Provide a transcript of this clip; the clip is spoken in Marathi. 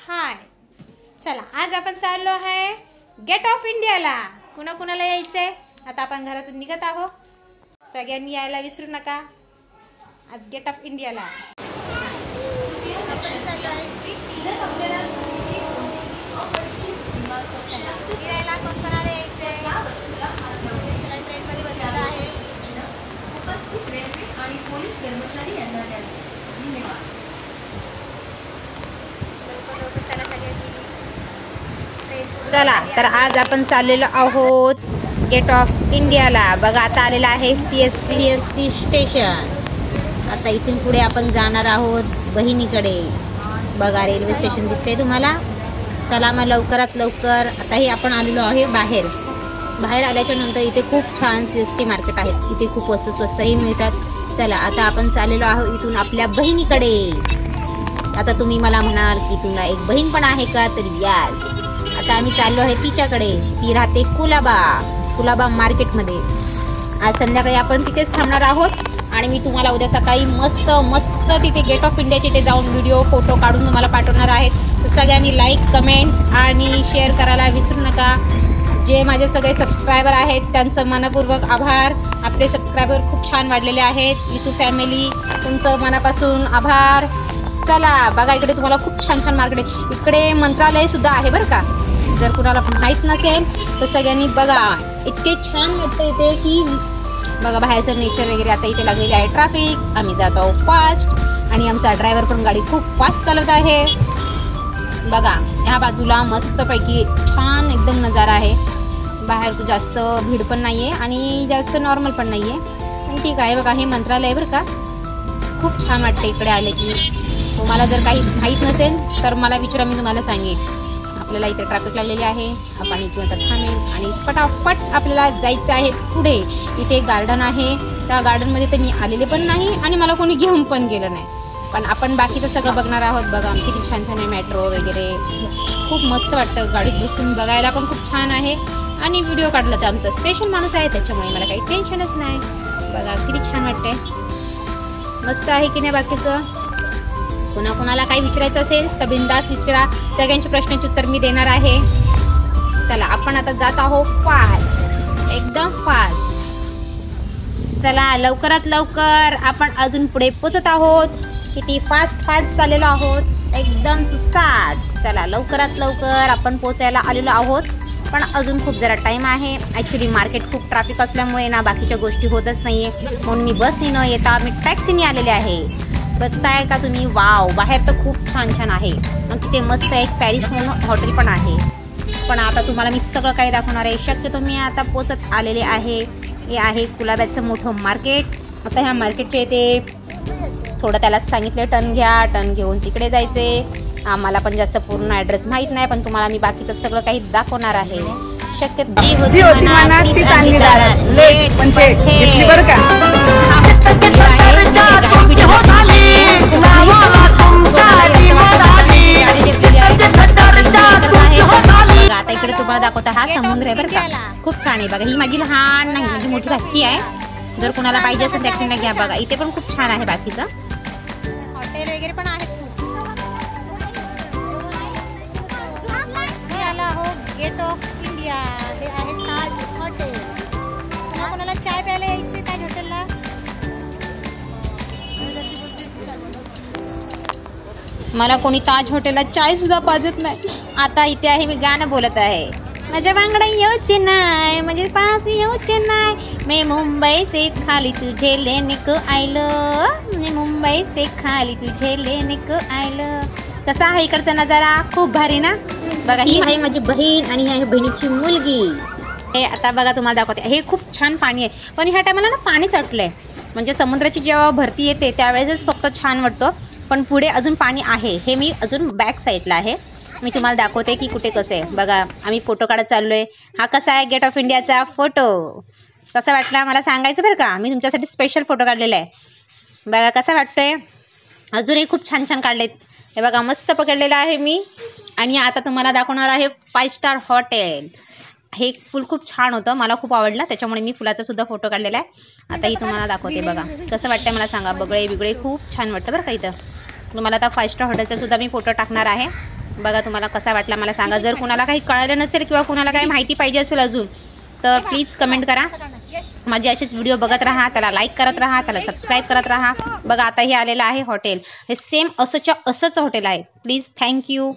हाय, चला आज आपण चाललो आहे गेट ऑफ इंडियाला. कुणाला यायचंय? आता आपण घरातून निघत आहोत. सगळ्यांनी यायला विसरू नका. आज गेट ऑफ इंडियाला फिरायला कोणाला यायचंय? ट्रेनमध्ये बसणार आहे. उपस्थित रेल्वे आणि पोलीस कर्मचारी यांना धन्यवाद. चला तर आज आपण चाललेलो आहोत गेट ऑफ इंडियाला. बघा आता आलेला आहे CST स्टेशन. आता इथून पुढे आपण जाणार आहोत बहिणीकडे. बघा रेल्वे स्टेशन दिसतंय तुम्हाला. चला मग लवकरात लवकर. आताही आपण आलेलो आहे बाहेर आल्याच्या नंतर इथे खूप छान CST मार्केट आहे. इथे खूप वस्तू स्वस्तही मिळतात. चला आता आपण चाललेलो आहोत इथून आपल्या बहिणीकडे. आता तुम्ही मला म्हणाल की तुला एक बहीण पण आहे का? तर यार आता आम्ही चाललो आहे तिच्याकडे. ती राहते कुलाबा मार्केटमध्ये. आज संध्याकाळी आपण तिथेच थांबणार आहोत आणि मी तुम्हाला उद्या सकाळी मस्त तिथे गेट ऑफ इंडियाचे ते जाऊन व्हिडिओ फोटो काढून तुम्हाला पाठवणार आहेत. तर सगळ्यांनी लाईक कमेंट आणि शेअर करायला विसरू नका. जे माझे सगळे सबस्क्रायबर आहेत त्यांचं मनपूर्वक आभार. आपले सबस्क्रायबर खूप छान वाढलेले आहेत. YouTube फॅमिली तुमचं मनापासून आभार. चला बघा इकडे तुम्हाला खूप छान मार्केट आहे. इकडे मंत्रालय सुद्धा आहे बरं का. जर कुणाला माहीत नसेल तर सगळ्यांनी बघा. इतके छान वाटतं इथे की बघा बाहेरचं नेचर वगैरे. आता इथे लागलेली आहे ट्रॅफिक. आम्ही जातो फास्ट आणि आमचा ड्रायव्हर पण गाडी खूप फास्ट चालवत आहे. बघा ह्या बाजूला मस्तपैकी छान एकदम नजारा आहे. बाहेर जास्त भीड पण नाही आहे आणि जास्त नॉर्मल पण नाही आहे. पण ठीक आहे. बघा हे मंत्रालय बरं का. खूप छान वाटतं इकडे आले की. तुम्हाला जर काही माहीत नसेल तर मला विचारा, मी तुम्हाला सांगेन. आपल्याला इथे ट्रॅफिक लागलेली आहे. आपण इथून आता थांबेल आणि पटापट आपल्याला जायचं आहे पुढे. इथे गार्डन आहे. त्या गार्डनमध्ये तर मी आलेले पण नाही आणि मला कोणी घेऊन पण गेलं नाही. पण आपण बाकीचं सगळं बघणार आहोत. बघा किती छान आहे मेट्रो वगैरे. खूप मस्त वाटतं. गाडीत बसून बघायला पण खूप छान आहे आणि व्हिडिओ काढला तर आमचा स्पेशल माणूस आहे त्याच्यामुळे मला काही टेन्शनच नाही. बघा किती छान वाटतंय. मस्त आहे की नाही. बाकीचं कोणाला काही विचारायचं असेल तर बिंदास विचारा. सगळ्यांच्या प्रश्नांची उत्तर मी देणार आहे. चला आपण आता जात आहोत फास्ट, एकदम फास्ट. चला लवकरात लवकर. आपण अजून पुढे पोचत आहोत. किती फास्ट चाललेलो आहोत एकदम सुसाट. चला लवकरात लवकर आपण पोचायला आलेलो आहोत. पण अजून खूप जरा टाईम आहे. ॲक्च्युली मार्केट खूप ट्रॅफिक असल्यामुळे ना बाकीच्या गोष्टी होतच नाही आहे. म्हणून मी बसनी न येता मी टॅक्सीने आलेले आहे. बघताय का तुम्ही? वाव, बाहेर तर खूप छान आहे. आणि तिथे मस्त एक पॅरिस म्हणून हॉटेल पण आहे. पण आता तुम्हाला मी सगळं काही दाखवणार आहे. शक्यतो मी आता पोचत आलेले आहे. हे आहे कुलाब्याचं मोठं मार्केट. आता ह्या मार्केटचे इथे थोडं त्यालाच सांगितलं टर्न घ्या. टर्न घेऊन तिकडे जायचे. आम्हाला पण जास्त पूर्ण ॲड्रेस माहीत नाही. पण तुम्हाला मी बाकीचं सगळं काही दाखवणार आहे. शक्यतो जी होती मनात ती चांगली दारात. लेट पण घेतली बरं का. आता इकडे तुम्हाला दाखवता हा समुद्र आहे बरं का. खूप छान आहे. बघा ही माझी लहान नाही, माझी मोठी भाची आहे. जर कुणाला पाहिजे असेल त्याची घ्या. बघा इथे पण खूप छान आहे. बाकीचं हॉटेल वगैरे पण आहेत. Gate of India. हे आहे ताज हॉटेल. कोणाला चाय प्यायला यायचे ताज हॉटेलला? मला कोणी ताज हॉटेलला चाय सुद्धा पाजत नाही. आता इथे आहे मी गाणं बोलत आहे. माझ्या बांगडा येऊचे नाही, म्हणजे पास येऊचे नाही. मैं मुंबई से खाली तुझे लेने को आयलो. मैं मुंबई से खाली तुझे लेने को आयलो. कसा आहे इकडचा नजारा? खूप भारी ना. बघा ही आहे माझी बहीण आणि ही आहे बहिणीची मुलगी. हे आता बघा तुम्हाला दाखवते. हे खूप छान पाणी आहे. पण ह्या टायमाला ना पाणी चटलंय. म्हणजे समुद्राची जेव्हा भरती येते त्यावेळेसच फक्त छान वाटतं. पण पुढे अजून पाणी आहे. हे मी अजून बॅक साईडला आहे. मी तुम्हाला दाखवते की कुठे कसं आहे. बघा आम्ही फोटो काढत चाललोय. हा कसा आहे गेट ऑफ इंडियाचा फोटो. कसा वाटला मला सांगायचं बरं का. मी तुमच्यासाठी स्पेशल फोटो काढलेला आहे. बघा कसा वाटतोय. अजूनही खूप छान काढलेत. हे बघा मस्त पकडलेलं आहे मी. आणि आता तुम्हाला दाखवणार आहे 5 स्टार हॉटेल. हे फुल खूप छान होतं. मला खूप आवडलं. त्याच्यामुळे मी फुलाचा सुद्धा फोटो काढलेला आहे. आताही तुम्हाला दाखवते. बघा कसं वाटतंय मला सांगा. बगळे बिगळे खूप छान वाटतं बरं का इथं. तुम्हाला आता 5 स्टार हॉटेलचा सुद्धा मी फोटो टाकणार आहे. बघा तुम्हाला कसा वाटला मला सांगा. जर कुणाला काही कळालं नसेल किंवा कुणाला काही माहिती पाहिजे असेल अजून तर प्लीज कमेंट करा. माझे असेच व्हिडिओ बघत राहा, त्याला लाईक करत राहा, त्याला सबस्क्राईब करत राहा. बघा आता हे आलेलं आहे हॉटेल. हे सेम असंच हॉटेल आहे. Please thank you.